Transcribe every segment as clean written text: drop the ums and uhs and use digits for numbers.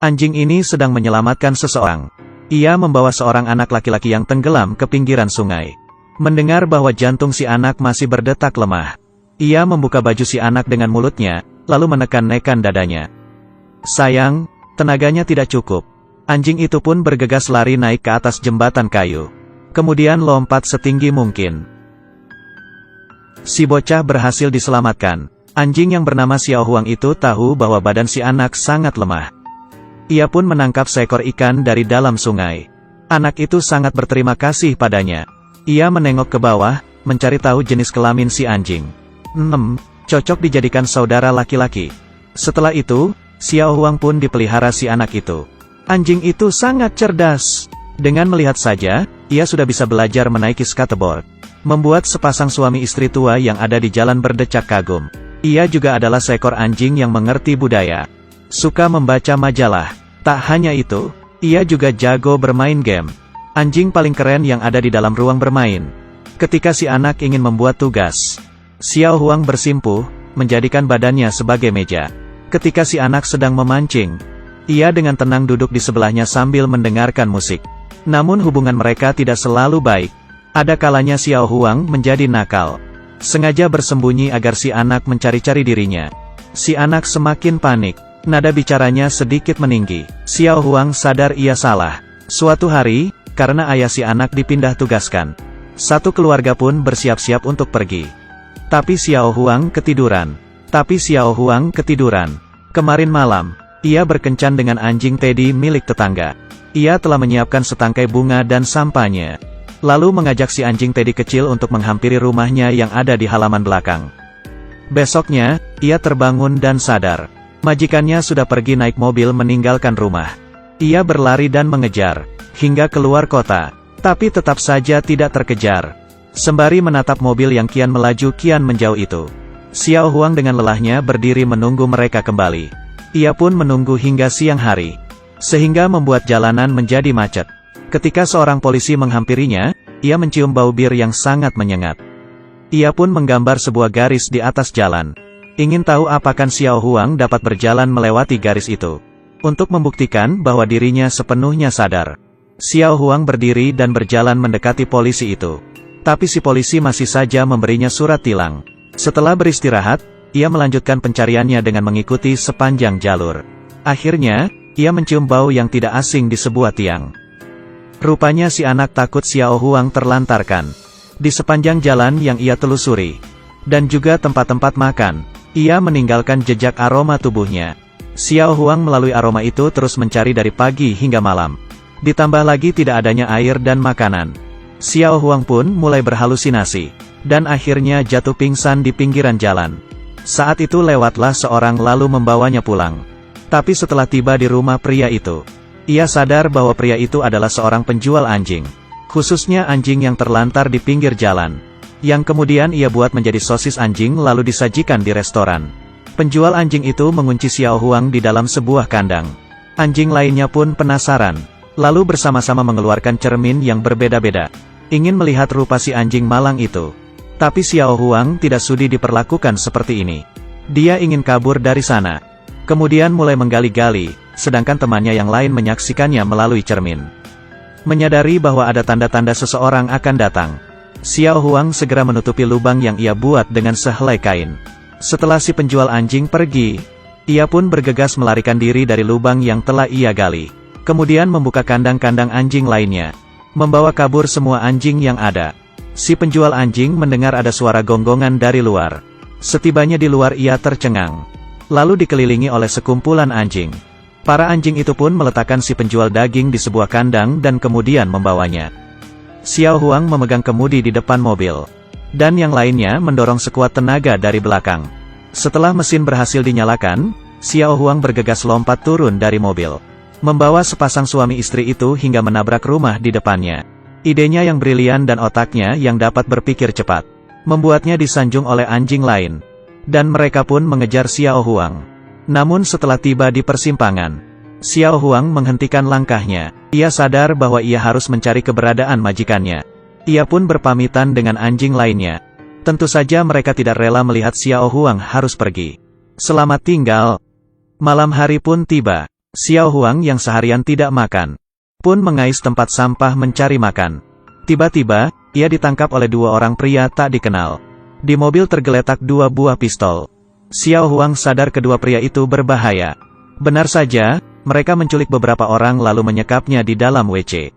Anjing ini sedang menyelamatkan seseorang. Ia membawa seorang anak laki-laki yang tenggelam ke pinggiran sungai. Mendengar bahwa jantung si anak masih berdetak lemah, ia membuka baju si anak dengan mulutnya, lalu menekan-nekan dadanya. Sayang, tenaganya tidak cukup. Anjing itu pun bergegas lari naik ke atas jembatan kayu. Kemudian lompat setinggi mungkin. Si bocah berhasil diselamatkan. Anjing yang bernama Xiao Huang itu tahu bahwa badan si anak sangat lemah. Ia pun menangkap seekor ikan dari dalam sungai. Anak itu sangat berterima kasih padanya. Ia menengok ke bawah, mencari tahu jenis kelamin si anjing. Cocok dijadikan saudara laki-laki. Setelah itu, Xiao Huang pun dipelihara si anak itu. Anjing itu sangat cerdas. Dengan melihat saja, ia sudah bisa belajar menaiki skateboard. Membuat sepasang suami istri tua yang ada di jalan berdecak kagum. Ia juga adalah seekor anjing yang mengerti budaya. Suka membaca majalah. Tak hanya itu, ia juga jago bermain game. Anjing paling keren yang ada di dalam ruang bermain. Ketika si anak ingin membuat tugas, Xiao Huang bersimpuh, menjadikan badannya sebagai meja. Ketika si anak sedang memancing, ia dengan tenang duduk di sebelahnya sambil mendengarkan musik. Namun hubungan mereka tidak selalu baik. Ada kalanya Xiao Huang menjadi nakal. Sengaja bersembunyi agar si anak mencari-cari dirinya. Si anak semakin panik. Nada bicaranya sedikit meninggi. Xiao Huang sadar ia salah. Suatu hari, karena ayah si anak dipindah tugaskan, satu keluarga pun bersiap-siap untuk pergi. Tapi Xiao Huang ketiduran. Kemarin malam, ia berkencan dengan anjing Teddy milik tetangga. Ia telah menyiapkan setangkai bunga dan sampahnya. Lalu mengajak si anjing Teddy kecil untuk menghampiri rumahnya yang ada di halaman belakang. Besoknya, ia terbangun dan sadar. Majikannya sudah pergi naik mobil meninggalkan rumah. Ia berlari dan mengejar, hingga keluar kota. Tapi tetap saja tidak terkejar. Sembari menatap mobil yang kian melaju kian menjauh itu, Xiao Huang dengan lelahnya berdiri menunggu mereka kembali. Ia pun menunggu hingga siang hari, sehingga membuat jalanan menjadi macet. Ketika seorang polisi menghampirinya, ia mencium bau bir yang sangat menyengat. Ia pun menggambar sebuah garis di atas jalan. Ingin tahu apakah Xiao Huang dapat berjalan melewati garis itu. Untuk membuktikan bahwa dirinya sepenuhnya sadar, Xiao Huang berdiri dan berjalan mendekati polisi itu. Tapi si polisi masih saja memberinya surat tilang. Setelah beristirahat, ia melanjutkan pencariannya dengan mengikuti sepanjang jalur. Akhirnya, ia mencium bau yang tidak asing di sebuah tiang. Rupanya si anak takut Xiao Huang terlantarkan di sepanjang jalan yang ia telusuri. Dan juga tempat-tempat makan. Ia meninggalkan jejak aroma tubuhnya. Xiao Huang melalui aroma itu terus mencari dari pagi hingga malam. Ditambah lagi tidak adanya air dan makanan. Xiao Huang pun mulai berhalusinasi. Dan akhirnya jatuh pingsan di pinggiran jalan. Saat itu lewatlah seorang lalu membawanya pulang. Tapi setelah tiba di rumah pria itu, ia sadar bahwa pria itu adalah seorang penjual anjing. Khususnya anjing yang terlantar di pinggir jalan. Yang kemudian ia buat menjadi sosis anjing lalu disajikan di restoran. Penjual anjing itu mengunci Xiao Huang di dalam sebuah kandang. Anjing lainnya pun penasaran. Lalu bersama-sama mengeluarkan cermin yang berbeda-beda. Ingin melihat rupa si anjing malang itu. Tapi Xiao Huang tidak sudi diperlakukan seperti ini. Dia ingin kabur dari sana. Kemudian mulai menggali-gali, sedangkan temannya yang lain menyaksikannya melalui cermin. Menyadari bahwa ada tanda-tanda seseorang akan datang, Xiao Huang segera menutupi lubang yang ia buat dengan sehelai kain. Setelah si penjual anjing pergi, ia pun bergegas melarikan diri dari lubang yang telah ia gali. Kemudian membuka kandang-kandang anjing lainnya, membawa kabur semua anjing yang ada. Si penjual anjing mendengar ada suara gonggongan dari luar. Setibanya di luar ia tercengang. Lalu dikelilingi oleh sekumpulan anjing. Para anjing itu pun meletakkan si penjual daging di sebuah kandang dan kemudian membawanya. Xiao Huang memegang kemudi di depan mobil. Dan yang lainnya mendorong sekuat tenaga dari belakang. Setelah mesin berhasil dinyalakan, Xiao Huang bergegas lompat turun dari mobil. Membawa sepasang suami istri itu hingga menabrak rumah di depannya. Idenya yang brilian dan otaknya yang dapat berpikir cepat, membuatnya disanjung oleh anjing lain. Dan mereka pun mengejar Xiao Huang. Namun setelah tiba di persimpangan, Xiao Huang menghentikan langkahnya. Ia sadar bahwa ia harus mencari keberadaan majikannya. Ia pun berpamitan dengan anjing lainnya. Tentu saja mereka tidak rela melihat Xiao Huang harus pergi. Selamat tinggal. Malam hari pun tiba. Xiao Huang yang seharian tidak makan, pun mengais tempat sampah mencari makan. Tiba-tiba, ia ditangkap oleh dua orang pria tak dikenal. Di mobil tergeletak dua buah pistol. Xiao Huang sadar kedua pria itu berbahaya. Benar saja, mereka menculik beberapa orang lalu menyekapnya di dalam WC.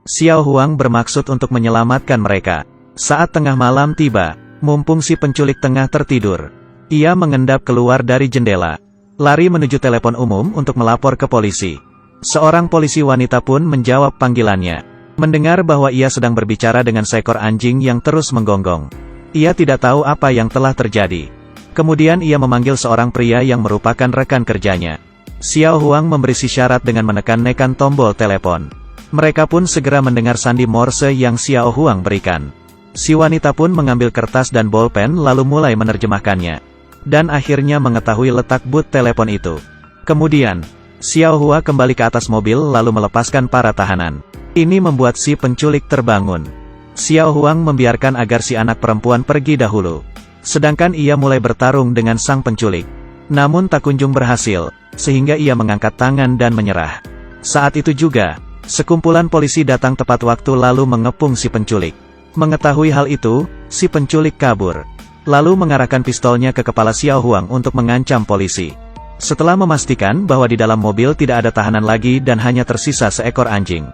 Xiao Huang bermaksud untuk menyelamatkan mereka. Saat tengah malam tiba, mumpung si penculik tengah tertidur, ia mengendap keluar dari jendela, lari menuju telepon umum untuk melapor ke polisi. Seorang polisi wanita pun menjawab panggilannya. Mendengar bahwa ia sedang berbicara dengan seekor anjing yang terus menggonggong, ia tidak tahu apa yang telah terjadi. Kemudian ia memanggil seorang pria yang merupakan rekan kerjanya. Xiao Huang memberi syarat dengan menekan-nekan tombol telepon. Mereka pun segera mendengar sandi Morse yang Xiao Huang berikan. Si wanita pun mengambil kertas dan bolpen lalu mulai menerjemahkannya. Dan akhirnya mengetahui letak boot telepon itu. Kemudian, Xiao Hua kembali ke atas mobil lalu melepaskan para tahanan. Ini membuat si penculik terbangun. Xiao Huang membiarkan agar si anak perempuan pergi dahulu. Sedangkan ia mulai bertarung dengan sang penculik. Namun tak kunjung berhasil, sehingga ia mengangkat tangan dan menyerah. Saat itu juga, sekumpulan polisi datang tepat waktu lalu mengepung si penculik. Mengetahui hal itu, si penculik kabur. Lalu mengarahkan pistolnya ke kepala Xiao Huang untuk mengancam polisi. Setelah memastikan bahwa di dalam mobil tidak ada tahanan lagi dan hanya tersisa seekor anjing,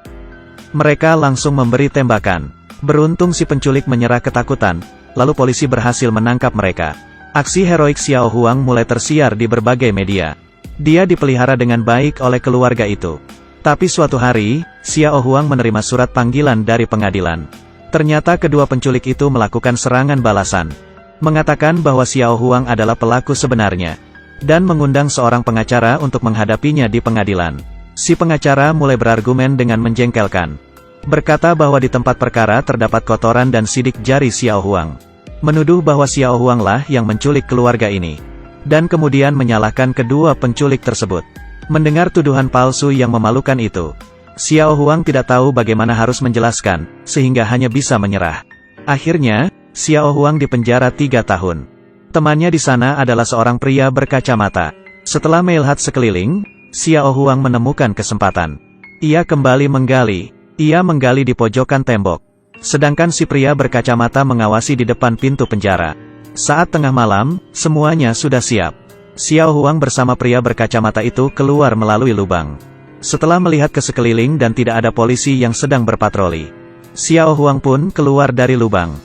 mereka langsung memberi tembakan. Beruntung si penculik menyerah ketakutan, lalu polisi berhasil menangkap mereka. Aksi heroik Xiao Huang mulai tersiar di berbagai media. Dia dipelihara dengan baik oleh keluarga itu. Tapi suatu hari, Xiao Huang menerima surat panggilan dari pengadilan. Ternyata kedua penculik itu melakukan serangan balasan, mengatakan bahwa Xiao Huang adalah pelaku sebenarnya, dan mengundang seorang pengacara untuk menghadapinya di pengadilan. Si pengacara mulai berargumen dengan menjengkelkan, berkata bahwa di tempat perkara terdapat kotoran dan sidik jari Xiao Huang, menuduh bahwa Xiao Huang lah yang menculik keluarga ini, dan kemudian menyalahkan kedua penculik tersebut. Mendengar tuduhan palsu yang memalukan itu, Xiao Huang tidak tahu bagaimana harus menjelaskan, sehingga hanya bisa menyerah. Akhirnya, Xiao Huang dipenjara 3 tahun. Temannya di sana adalah seorang pria berkacamata. Setelah melihat sekeliling, Xiao Huang menemukan kesempatan. Ia kembali menggali. Ia menggali di pojokan tembok. Sedangkan si pria berkacamata mengawasi di depan pintu penjara. Saat tengah malam, semuanya sudah siap. Xiao Huang bersama pria berkacamata itu keluar melalui lubang. Setelah melihat ke sekeliling dan tidak ada polisi yang sedang berpatroli, Xiao Huang pun keluar dari lubang.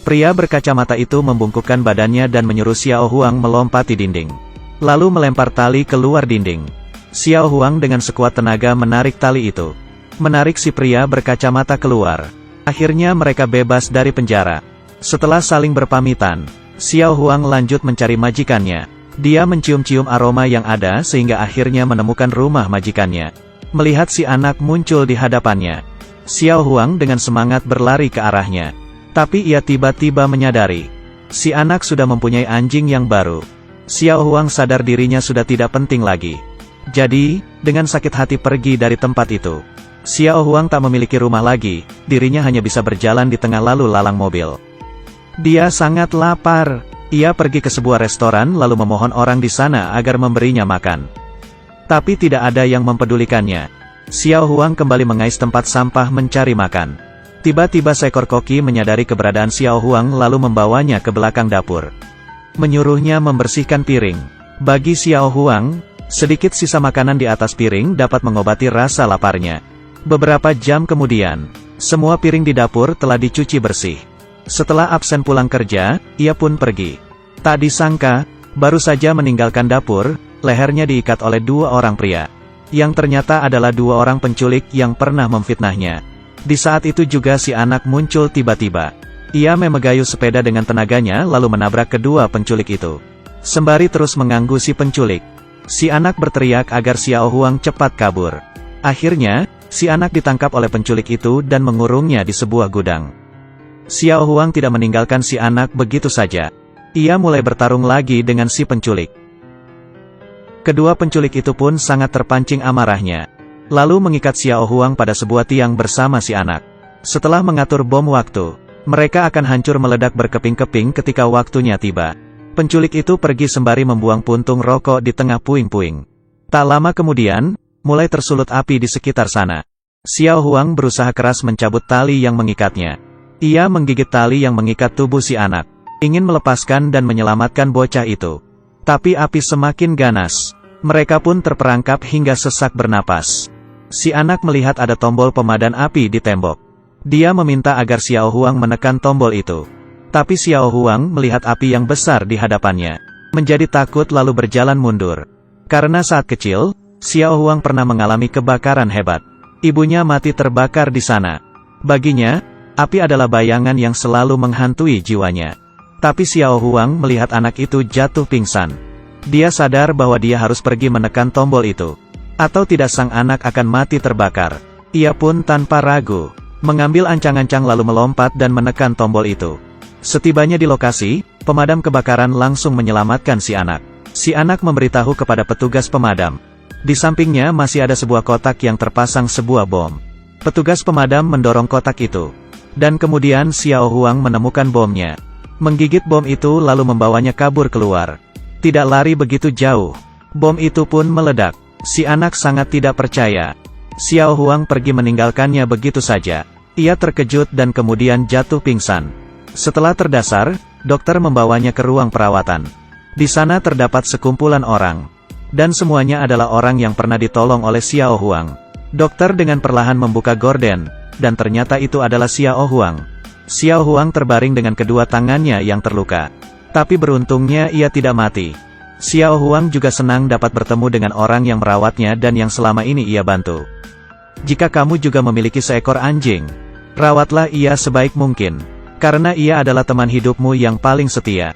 Pria berkacamata itu membungkukkan badannya dan menyuruh Xiao Huang melompati dinding, lalu melempar tali keluar dinding. Xiao Huang dengan sekuat tenaga menarik tali itu, menarik si pria berkacamata keluar. Akhirnya mereka bebas dari penjara. Setelah saling berpamitan, Xiao Huang lanjut mencari majikannya. Dia mencium-cium aroma yang ada sehingga akhirnya menemukan rumah majikannya. Melihat si anak muncul di hadapannya, Xiao Huang dengan semangat berlari ke arahnya. Tapi ia tiba-tiba menyadari, si anak sudah mempunyai anjing yang baru. Xiao Huang sadar dirinya sudah tidak penting lagi. Jadi, dengan sakit hati pergi dari tempat itu. Xiao Huang tak memiliki rumah lagi, dirinya hanya bisa berjalan di tengah lalu lalang mobil. Dia sangat lapar. Ia pergi ke sebuah restoran lalu memohon orang di sana agar memberinya makan. Tapi tidak ada yang mempedulikannya. Xiao Huang kembali mengais tempat sampah mencari makan. Tiba-tiba seekor koki menyadari keberadaan Xiao Huang lalu membawanya ke belakang dapur, menyuruhnya membersihkan piring. Bagi Xiao Huang, sedikit sisa makanan di atas piring dapat mengobati rasa laparnya. Beberapa jam kemudian, semua piring di dapur telah dicuci bersih. Setelah absen pulang kerja, ia pun pergi. Tak disangka, baru saja meninggalkan dapur, lehernya diikat oleh 2 orang pria, yang ternyata adalah 2 orang penculik yang pernah memfitnahnya. Di saat itu juga si anak muncul tiba-tiba. Ia memegayuh sepeda dengan tenaganya lalu menabrak kedua penculik itu, sembari terus mengganggu si penculik. Si anak berteriak agar Xiao Huang cepat kabur. Akhirnya, si anak ditangkap oleh penculik itu dan mengurungnya di sebuah gudang. Xiao Huang tidak meninggalkan si anak begitu saja. Ia mulai bertarung lagi dengan si penculik. Kedua penculik itu pun sangat terpancing amarahnya, lalu mengikat Xiao Huang pada sebuah tiang bersama si anak. Setelah mengatur bom waktu, mereka akan hancur meledak berkeping-keping ketika waktunya tiba. Penculik itu pergi sembari membuang puntung rokok di tengah puing-puing. Tak lama kemudian, mulai tersulut api di sekitar sana. Xiao Huang berusaha keras mencabut tali yang mengikatnya. Ia menggigit tali yang mengikat tubuh si anak, ingin melepaskan dan menyelamatkan bocah itu. Tapi api semakin ganas. Mereka pun terperangkap hingga sesak bernapas. Si anak melihat ada tombol pemadam api di tembok. Dia meminta agar Xiao Huang menekan tombol itu. Tapi Xiao Huang melihat api yang besar di hadapannya. Menjadi takut lalu berjalan mundur. Karena saat kecil, Xiao Huang pernah mengalami kebakaran hebat. Ibunya mati terbakar di sana. Baginya, api adalah bayangan yang selalu menghantui jiwanya. Tapi Xiao Huang melihat anak itu jatuh pingsan. Dia sadar bahwa dia harus pergi menekan tombol itu. Atau tidak sang anak akan mati terbakar. Ia pun tanpa ragu mengambil ancang-ancang lalu melompat dan menekan tombol itu. Setibanya di lokasi, pemadam kebakaran langsung menyelamatkan si anak. Si anak memberitahu kepada petugas pemadam. Di sampingnya masih ada sebuah kotak yang terpasang sebuah bom. Petugas pemadam mendorong kotak itu. Dan kemudian Xiao Huang menemukan bomnya. Menggigit bom itu lalu membawanya kabur keluar. Tidak lari begitu jauh. Bom itu pun meledak. Si anak sangat tidak percaya. Xiao Huang pergi meninggalkannya begitu saja. Ia terkejut dan kemudian jatuh pingsan. Setelah terdasar, dokter membawanya ke ruang perawatan. Di sana terdapat sekumpulan orang. Dan semuanya adalah orang yang pernah ditolong oleh Xiao Huang. Dokter dengan perlahan membuka gorden, dan ternyata itu adalah Xiao Huang. Xiao Huang terbaring dengan kedua tangannya yang terluka. Tapi beruntungnya ia tidak mati. Xiao Huang juga senang dapat bertemu dengan orang yang merawatnya dan yang selama ini ia bantu. Jika kamu juga memiliki seekor anjing, rawatlah ia sebaik mungkin. Karena ia adalah teman hidupmu yang paling setia.